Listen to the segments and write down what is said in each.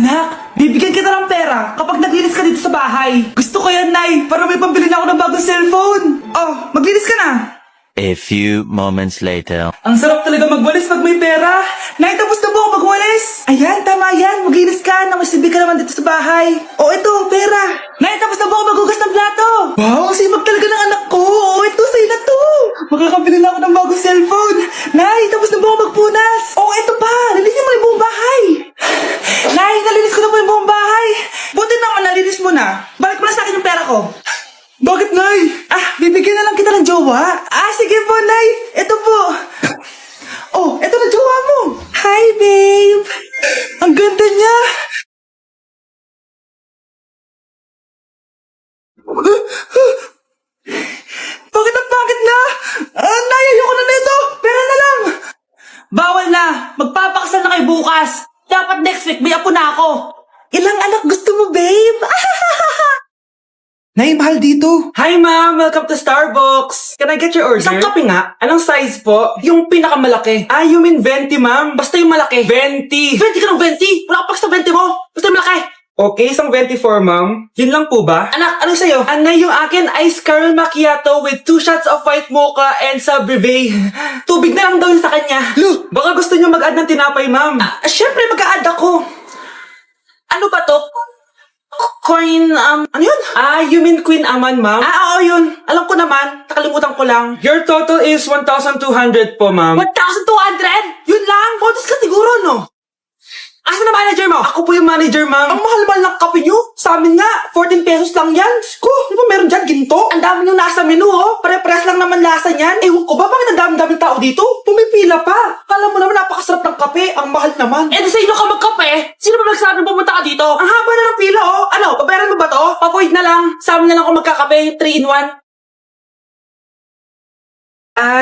Anak, bibigyan kita ng pera kapag naglinis ka dito sa bahay. Gusto ko yan, Nay, para may pambili na ako ng bagong cellphone. Oh, maglinis ka na. A few moments later. Ang sarap talaga magwalis pag may pera. Nay, tapos na po ako magwalis. Ayan, tama yan. Maglinis ka na may silbi ka naman dito sa bahay. Oh, ito, pera. Nay, tapos na po ako maghugas ng plato. Wow, sipag talaga ng anak ko. Oh, ito, sa'yo na to. Makakabili na ako ng bagong cellphone. Nay, tapos na po ako magpunas. Oh, ito pa. Linisin mo yung buong bahay. Nay, nalinis ko na po yung buong bahay. Buti naman nalinis mo na. Balik mo na sa akin yung pera ko. Bakit, Nay? Bibigyan na lang kita ng jowa. Sige po, Nay. Ito po. Oh, ito na jowa mo. Hi, babe. Ang ganda niya. Bakit ang pangit na? Nay, ayoko na nito. Pera na lang. Bawal na. Magpapakasal na kayo bukas. Dapat next week may apo na ako. Ilang anak gusto mo, babe? Nay, mahal dito. Hi, ma'am. Welcome to Starbucks. Can I get your order? Isang kape nga. Anong size po? Yung pinakamalaki. You mean 20, ma'am? Basta yung malaki. 20. 20 ka ng 20? Wala ka pa sa 20 mo. Basta yung malaki. Okay, isang 24, ma'am. Yun lang po ba? Anak, ano sa'yo? Anay, yung akin, ice caramel macchiato with 2 shots of white mocha and sabrive. Tubig na lang daw yun sa kanya. Look, baka gusto nyo mag-add ng tinapay, ma'am. Syempre, mag-a-add ako. Ano ba to? Queen, ano yun? You mean Queen Aman, ma'am? Oo, yun. Alam ko naman. Nakalimutan ko lang. Your total is 1,200 po, ma'am. 1,200? Yun lang? Bonus ka siguro, no? Asan na manager mo? Ako po yung manager, ma'am. Ang mahal-mahal ng kape nyo. Sa amin nga, 14 pesos lang yan. Ko, di ba meron dyan ginto? Ang dami nyo nasa menu, oh. Pare-press lang naman lasa niyan. Ewan ko ba, bakit ang dami-daming tao dito? Pumipila pa. Kala mo naman napakasarap ng kape. Ang mahal naman. Eh, sa inyo ka magkape? Sino ba nagsabi pumunta ka dito? Ang haba na ng pila, oh. Ano, pabayaran mo ba to? Pa-void na lang. Sa amin na lang ako magkakape. 3-in-1.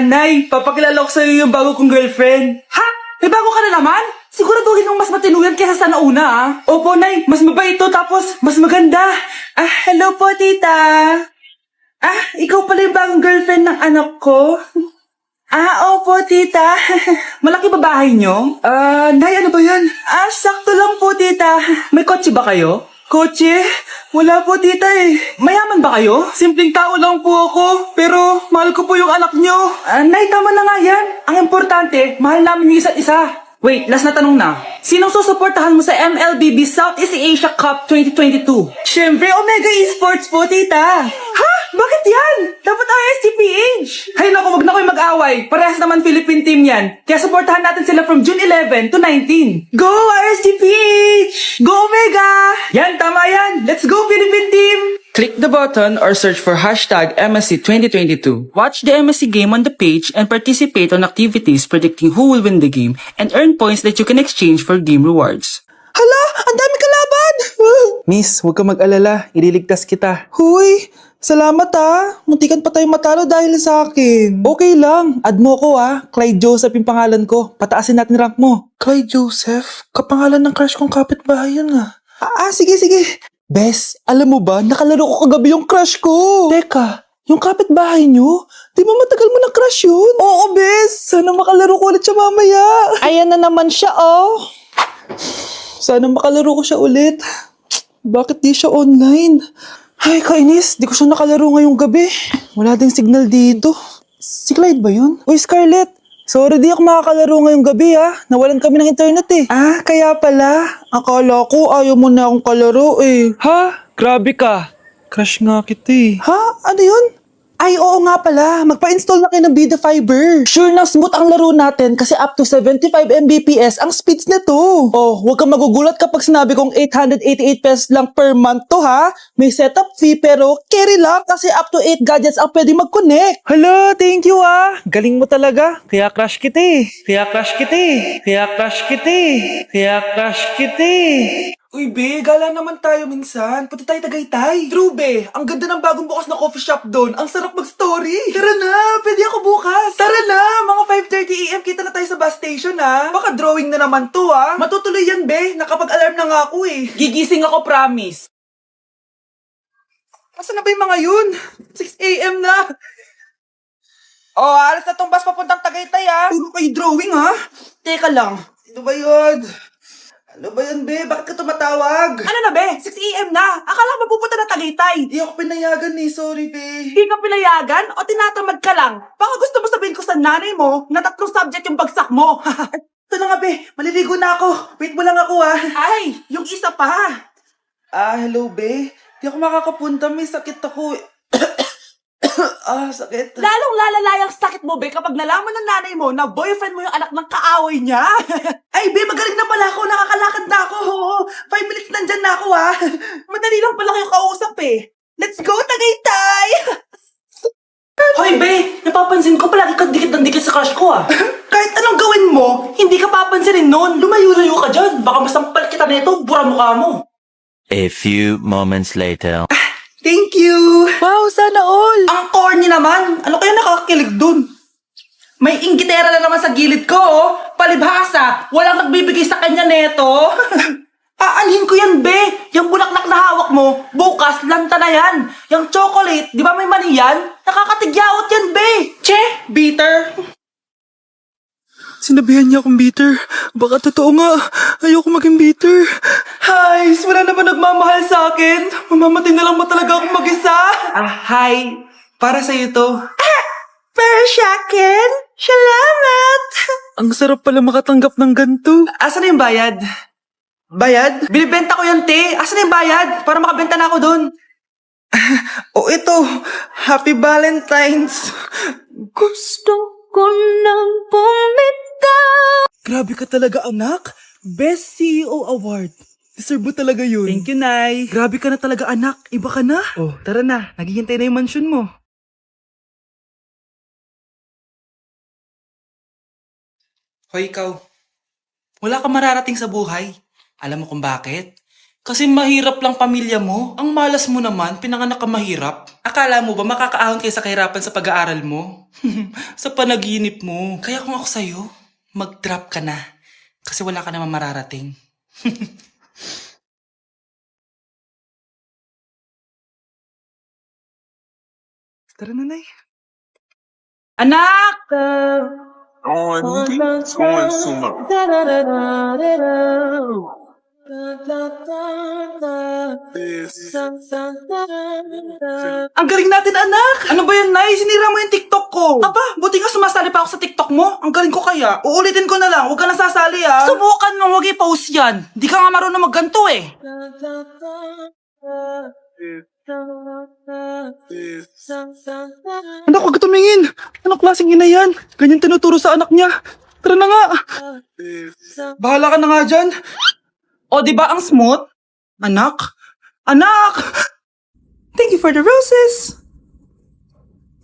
Nay, papakilala ko sa'yo yung bago kong girlfriend. Ha? May bago ka na naman? Siguraduhin mong mas matino yan kesa sa nauna, Opo, Nay. Mas mabait ito, tapos mas maganda. Hello po, tita. Ikaw pala yung bagong girlfriend ng anak ko? Opo, tita. Malaki ba bahay nyo? Nay, ano ba yan? Sakto lang po, tita. May kotse ba kayo? Kotse? Wala po, tita eh. Mayaman ba kayo? Simpleng tao lang po ako, pero mahal ko po yung anak nyo. Nay, tama na nga yan. Ang importante, mahal namin yung isa't isa. Wait, last na tanong na. Sinong susuportahan mo sa MLBB Southeast Asia Cup 2022? Siyempre, Omega Esports po, tita. Ha? Bakit yan? Dapat RSGPH. Hay naku, wag na kayo mag-away. Parehas naman Philippine team yan. Kaya suportahan natin sila from June 11 to 19. Go RSGPH! Go Omega! Yan, tama yan. Let's go Philippine team! Click the button or search for hashtag MSC 2022. Watch the MSC game on the page and participate on activities predicting who will win the game and earn points that you can exchange for game rewards. Hala! Ang dami kalaban! Miss, huwag ka mag-alala. Ililigtas kita. Huy! Salamat Muntikan pa tayo matalo dahil sa akin. Okay lang. Add mo ko Clyde Joseph yung pangalan ko. Pataasin natin rank mo. Clyde Joseph? Kapangalan ng crush kong kapitbahay yun sige. Bes, alam mo ba, nakalaro ko kagabi yung crush ko. Teka, yung kapitbahay nyo? Di ba matagal mo na crush yun? Oo, Bes. Sana makalaro ko ulit siya mamaya. Ayan na naman siya, Sana makalaro ko siya ulit. Bakit di siya online? Ay, kainis. Di ko siya nakalaro ngayong gabi. Wala ding signal dito. Si Clyde ba yun? Uy, Scarlett. Sorry, di ako makakalaro ngayong gabi Nawalan kami ng internet kaya pala. Akala ko ayaw mo na akong kalaro Ha? Grabe ka. Crush nga kita Ha? Ano yun? Ay, oo nga pala. Magpa-install na kayo ng Bida Fiber. Sure na smooth ang laro natin kasi up to 75 Mbps ang speeds nito. Oh, huwag kang magugulat kapag sinabi kong 888 pesos lang per month to May setup fee pero carry lang kasi up to 8 gadgets ang pwede mag-connect. Hala, thank you Galing mo talaga. Kaya crush kita Uy, be, gala naman tayo minsan. Punta tayo Tagaytay. True, be. Ang ganda ng bagong bukas na coffee shop doon. Ang sarap mag-story. Tara na, pwede ako bukas. Tara na, mga 5:30 AM kita na tayo sa bus station, Baka drawing na naman to, Matutuloy yan, be. Nakapag-alarm na nga ako, Gigising ako, promise. Asa na ba yung mga yun? 6 AM na. Alas na tong bus papuntang Tagaytay, Puro kayo drawing, Teka lang. Ito ba yun? Ano ba yan, be? Bakit ka tumatawag? Ano na be? 6 AM na. Akala ko mapupunta na Tagaytay. Hindi ako pinayagan eh. Sorry, be. Hindi ka pinayagan o tinatamad ka lang? Baka gusto mo sabihin ko sa nanay mo na 3 subject yung bagsak mo. Ito na nga, be. Maliligo na ako. Wait mo lang ako, ah. Ay, yung isa pa. Hello, be. Di ako makakapunta. May sakit ako. Sakit. Lalong lalala yung sakit mo, be, kapag nalaman ng nanay mo na boyfriend mo yung anak ng kaaway niya. Ay, be, magaling na pala ako. Nakakalakad na ako. 5 minutes nandyan na ako, ah. Madali lang pala kayo kausap eh. Let's go, Tagaytay! Hoy, be. Napapansin ko palagi kang dikit ng dikit sa crush ko, ah. Kahit anong gawin mo, hindi ka papansinin nun. Lumayo-layo ka dyan. Baka masampal kita nito, bura mukha mo. A few moments later. Thank you. Wow, sana all! Ang corny naman. Ano kaya nakakakilig dun? May inggitera na naman sa gilid ko, oh. Palibhasa, walang nagbibigay sa kanya neto. Aanhin ko yan, be. Yung bulaklak na hawak mo, bukas, lanta na yan. Yung chocolate, di ba may mani yan? Nakakatigyawat yan, be. Che, bitter. Sinabihan niya akong bitter. Baka totoo nga. Ayoko maging bitter. Hi, wala naman nagmamahal sa akin. Mamamatay na lang ba talaga akong mag-isa? Hi. Para sa'yo to. Pero Shaken, salamat! Ang sarap pala makatanggap ng ganito. Asan na yung bayad? Bayad? Binibenta ko yan, te. Asan na yung bayad? Para makabenta na ako dun. Ito. Happy Valentine's. Gusto ko nang bumitaw. Grabe ka talaga, anak. Best CEO Award. Deserve mo talaga yun. Thank you, Nay. Grabe ka na talaga, anak. Iba ka na. Oh, tara na. Naghihintay na yung mansion mo. Hoy, ikaw. Wala ka mararating sa buhay. Alam mo kung bakit? Kasi mahirap lang pamilya mo. Ang malas mo naman, pinanganak ka mahirap. Akala mo ba makakaahon kayo sa kahirapan sa pag-aaral mo? Sa panaginip mo. Kaya kung ako sa'yo, mag-drop ka na. Kasi wala ka naman mararating. Tara na, Nay. Anak! Going sumo. Ang galing natin, anak! Ano ba yan, Nay? Sinira mo yung TikTok ko. Aba, buti nga sumasali pa ako sa TikTok mo. Ang galing ko kaya. Uulitin ko na lang. Huwag ka nasasali, ah. Subukan mo, huwag i-post yan. Di ka nga marunong magganto, eh. Anak, huwag ka tumingin. Anong klaseng ina yan? Ganyan tinuturo sa anak niya. Tara na nga. Bahala ka na nga dyan. O, di ba ang smooth? Anak? Anak! Thank you for the roses.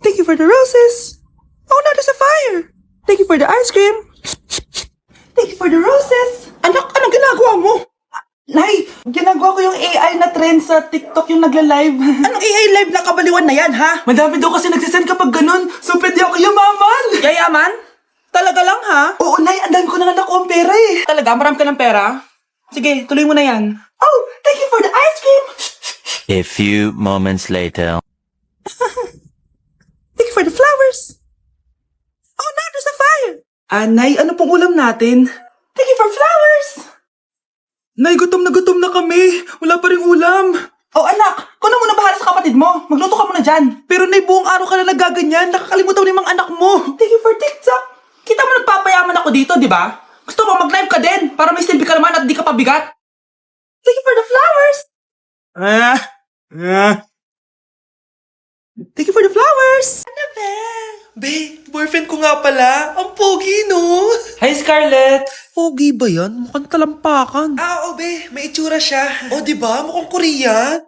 Thank you for the roses. Oh, no, there's a fire. Thank you for the ice cream. Thank you for the roses. Anak, anong ginagawa mo? Nay, ginagawa ko yung AI na trend sa TikTok yung nagla-live. Anong AI live na kabaliwan na yan, ha? Madami daw kasi nagsisend kapag ganun, so pwede ako yumaman. Yayaman? Talaga lang, ha? Oo, Nay, ang dami ko na nga nakuha ang pera eh. Talaga? Marami ka ng pera? Sige, tuloy mo na yan. Oh, thank you for the ice cream. A few moments later. Thank you for the flowers. Oh, now there's a fire. Nay, ano pong ulam natin? Thank you for flowers. Nay, gutom na kami. Wala pa rin ulam. Oh, anak, kung na muna bahala sa kapatid mo. Magluto ka muna dyan. Pero Nay, buong araw ka na nagaganyan. Nakakalimutan mo na yung mga anak mo. Thank you for TikTok. Kita mo nagpapayaman ako dito, di ba? Gusto mo mag-live ka din para may silbi ka naman at di ka pabigat. Thank you for the flowers. Thank you for the flowers. Ano ba? Be, boyfriend ko nga pala. Ang pogi, no? Hi, Scarlett. Pogi ba yan? Mukhang talampakan. Oo, be. May itsura siya. O, di ba? Mukhang Korean.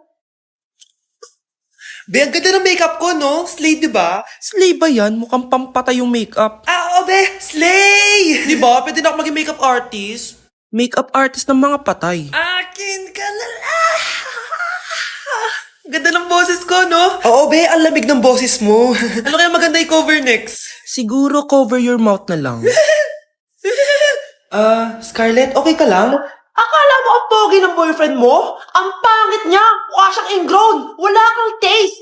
Be, ang ganda ng makeup ko, no? Slay, di ba? Slay ba yan? Mukhang pampatay yung makeup. Oo, be. Slay! Di ba? Pwede na ako maging makeup artist. Makeup artist ng mga patay. Akin ka na lang. Ganda ng boses ko, no? Oo, be. Ang lamig ng boses mo. Ano kaya maganda i-cover next? Siguro cover your mouth na lang. Scarlett, okay ka lang? Akala mo ang pogi ng boyfriend mo? Ang pangit niya! Mukha siyang ingrown! Wala kang taste!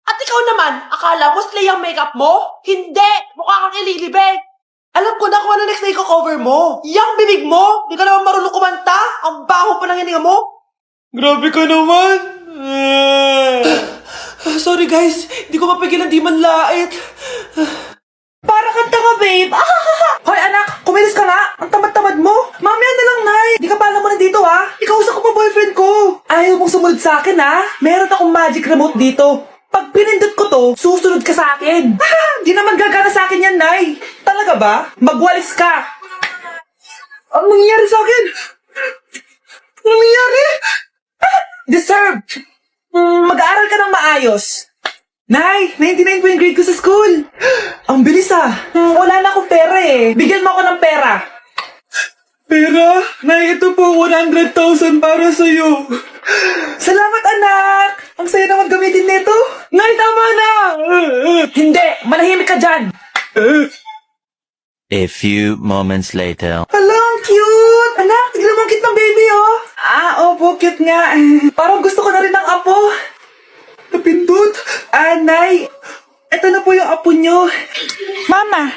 At ikaw naman, akala mo slay ang makeup mo? Hindi! Mukha kang ililibe! Alam ko na kung ano next na i-cover mo. Yang bibig mo! Di ka naman marunong kumanta! Ang baho pa ng hininga mo! Grabe ka naman. Sorry guys, hindi ko mapigilan di man lait. Para kang tanga, babe. Hoy anak, kumilos ka nga. Ang tamad-tamad mo. Mamaya na lang, Nay. Di ka pala mo nandito, ha? Ikausap ko pa boyfriend ko. Ayaw mong sumunod sa akin, ha? Meron akong magic remote dito. Pag pinindot ko to, susunod ka sa akin. Di naman gagana sa akin yan, Nay. Talaga ba? Magwalis ka. Ang nangyayari sa akin? Ang nangyayari? Deserve. Mag-aaral ka ng maayos. Nay, 99 po yung grade ko sa school. Ang bilis wala na akong pera eh. Bigyan mo ako ng pera. Pera? Nay, ito po 100,000 para sa'yo. Salamat anak. Ang saya naman gamitin nito. Nay, tama na. Hindi, manahimik ka dyan. A few moments later. Hala, ang cute! Anak, tignan mo ang cute ng baby, oh! Opo, cute nga. Parang gusto ko na rin ng apo. Napindot. Nay, eto na po yung apo nyo. Mama,